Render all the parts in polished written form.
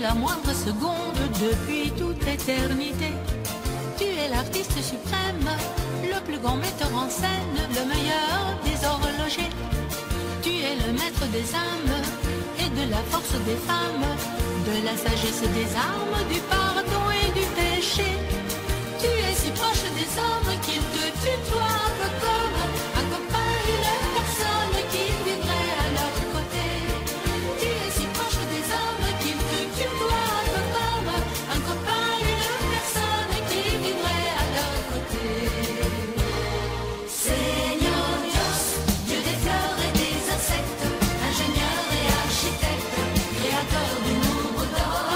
la moindre seconde depuis toute éternité. Tu es l'artiste suprême, le plus grand metteur en scène, le meilleur des horlogers. Tu es le maître des âmes et de la force des femmes, de la sagesse des armes, du pardon et du péché. Tu es si proche des hommes qu'ils te tutoient un peu comme un copain, une personne qui vivrait à leur côté. Tu es si proche des hommes qu'ils te tutoient un peu comme un copain, une personne qui vivrait à leur côté. Seigneur Dios, Dieu des fleurs et des insectes, ingénieur et architecte, créateur du nombre d'or.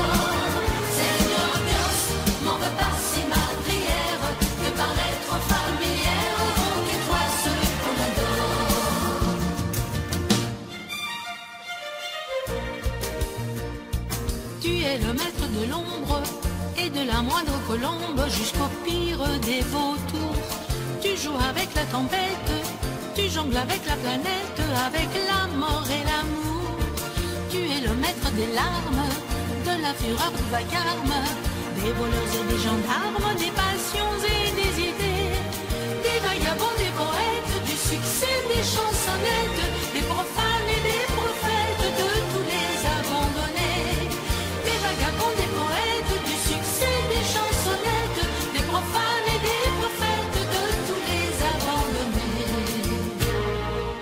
Seigneur Dios, m'en veux pas si ma prière peut paraître familière, rends-toi ceux qu'on adore. Tu es le maître de l'ombre et de la moindre colombe jusqu'au pire des vautours. Tu joues avec la tempête, tu jongles avec la planète, avec la mort et l'amour. Tu es le maître des larmes, de la fureur du vacarme, des voleurs et des gendarmes, des passions et des idées, des vagabonds, des poètes, du succès, des chansonnettes, des profanes et des prophètes, de tous les abandonnés. Des vagabonds, des poètes, du succès, des chansonnettes, des profanes et des prophètes, de tous les abandonnés.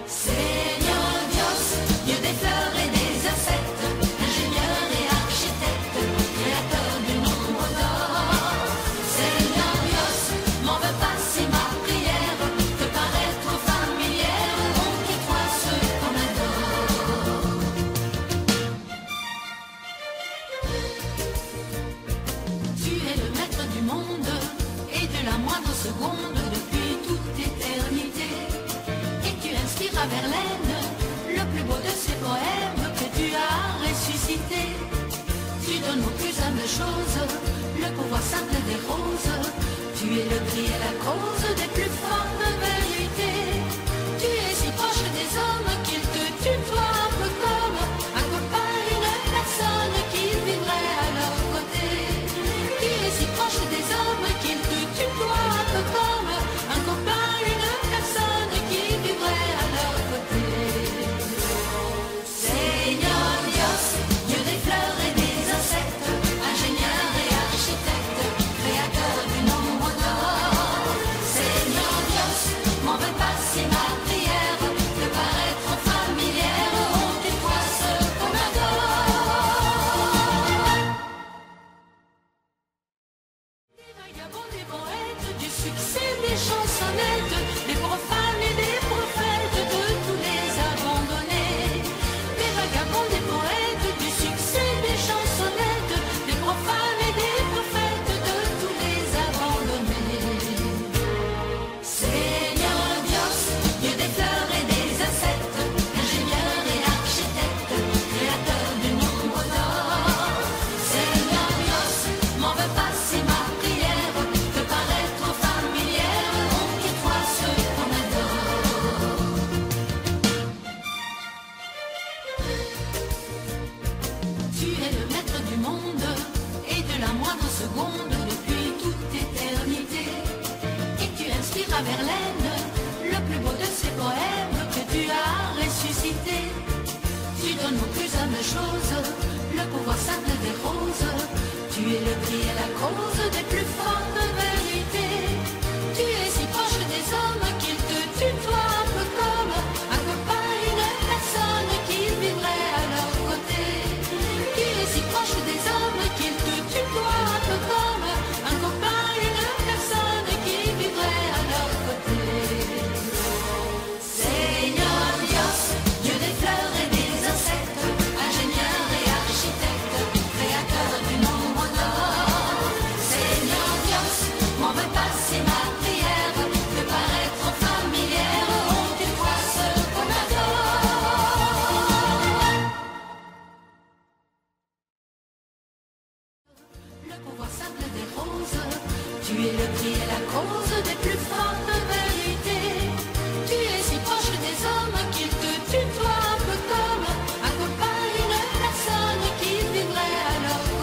Seigneur Dios, Dieu des fleurs et des insectes, ingénieur et architecte, créateur du nombre d'or. Seigneur Dios, m'en veux pas si ma prière peut paraître familière, rends-toi ceux qu'on adore. Tu es le maître du monde et de la moindre seconde depuis toute éternité. Et tu inspires à Verlaine le plus beau de ces poèmes que tu as ressuscité. Tu donnes aux plus humbles choses le pouvoir simple des roses. Tu es le cri et la cause des plus fortes vérités. Tu es si proche des hommes qu'ils te tutoient un peu comme un copain, une personne qui vivrait à leur côté. Tu es si proche des hommes qu'ils te tutoient un peu comme un copain, une personne qui vivrait à leur côté. Seigneur Dios, Dieu des fleurs et des insectes, ingénieur et architecte, créateur du nombre d'or. Seigneur Dios, m'en veux pas si ma prière peut paraître familière, rends-toi ceux qu'on adore. Des vagabonds, des poètes, du succès, des chansonnettes, des profanes et des prophètes, de tous les abandonnés. Des vagabonds, des poètes, du succès, des chansonnettes, des profanes et des prophètes, de tous les abandonnés. Seigneur Dios, Dieu des fleurs et des insectes, ingénieur et architecte, créateur du nombre d'or. Seigneur Dios, m'en veux pas si ma prière peut paraître familière, rends-toi ceux qu'on adore. Tu es le maître du monde et de la moindre seconde depuis toute éternité. Et tu inspires à Verlaine le plus beau de ces poèmes que tu as ressuscité. Tu donnes aux plus humbles choses le pouvoir simple des roses. Tu es le cri et la cause des plus fortes vérités. Tu es si proche des hommes qu'ils te tutoient un peu comme un copain, une personne qui vivrait à leur côté. Tu es si proche des hommes qu'ils te tutoient un peu comme un copain, une personne qui vivrait à leur côté. Seigneur Dios, Dieu des fleurs et des insectes, ingénieur et architecte, créateur du nombre d'or. Seigneur Dios, m'en veux pas si ma prière peut paraître familière, rends-toi ceux qu'on adore. Le pouvoir simple des roses, tu es le cri et la cause des plus fortes vérités. Tu es si proche des hommes qu'ils te tutoient un peu comme un copain, une personne qui vivrait à leur côté.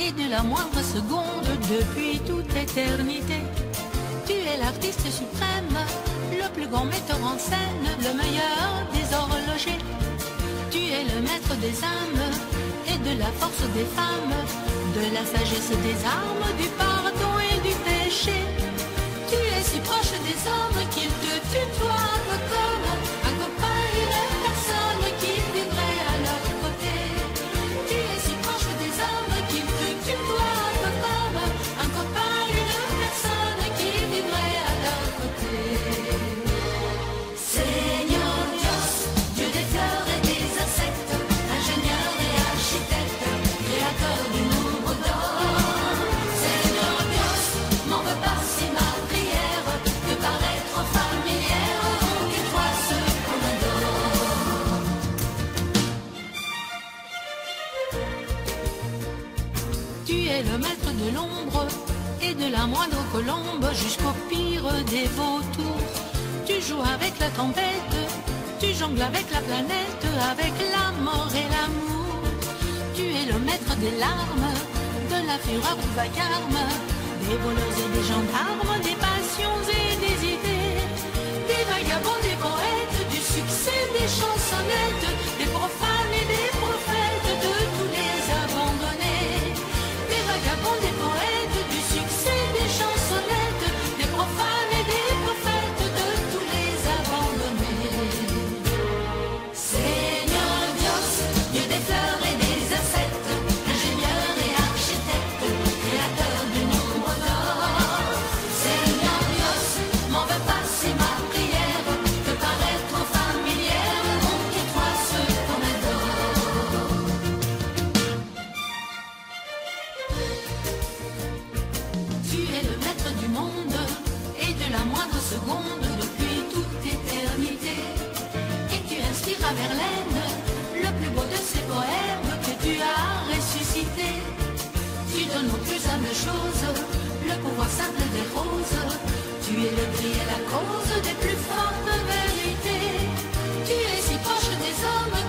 et de la moindre seconde depuis toute éternité. Tu es l'artiste suprême, le plus grand metteur en scène, le meilleur des horlogers. Tu es le maître des âmes et de la force des femmes, de la sagesse des armes, du pardon et du péché. Tu es si proche des hommes qu'ils te tutoient comme un copain, une personne qui vivrait à leur côté. Tu es si proche des hommes qu'ils te tutoient comme un copain, une personne qui vivrait à leur côté. Seigneur Dios, Dieu des fleurs et des insectes, ingénieur et architecte, créateur du nombre d'or. Seigneur Dios, m'en veux pas si ma prière peut paraître familière, et toi ce qu'on adore. Tu es le maître de l'ombre et de la moindre colombe jusqu'au pire des vautours. Tu joues avec la tempête, tu jongles avec la planète, avec la mort et l'amour. Tu es le maître des larmes, de la fureur du vacarme, des voleurs et des gendarmes, des passions et des idées, des vagabonds, des poètes, du succès, des chansonnettes, des profanes et des prophètes, de tous les abandonnés. Des vagabonds, des poètes, du succès, des chansonnettes, des profanes et des prophètes, de tous les abandonnés. Seigneur Dios, Dieu des fleurs et des insectes, ingénieur et architecte, créateur du nombre d'or. Seigneur Dios, m'en veux pas si ma prière peut paraître familière, donc et toi ce qu'on adore. Tu es le maître du monde et de la moindre seconde depuis toute éternité. Et tu inspires à Verlaine le plus beau de ces poèmes que tu as ressuscité. Tu donnes aux plus humbles choses le pouvoir simple des roses. Tu es le cri et la cause des plus fortes vérités. Tu es si proche des hommes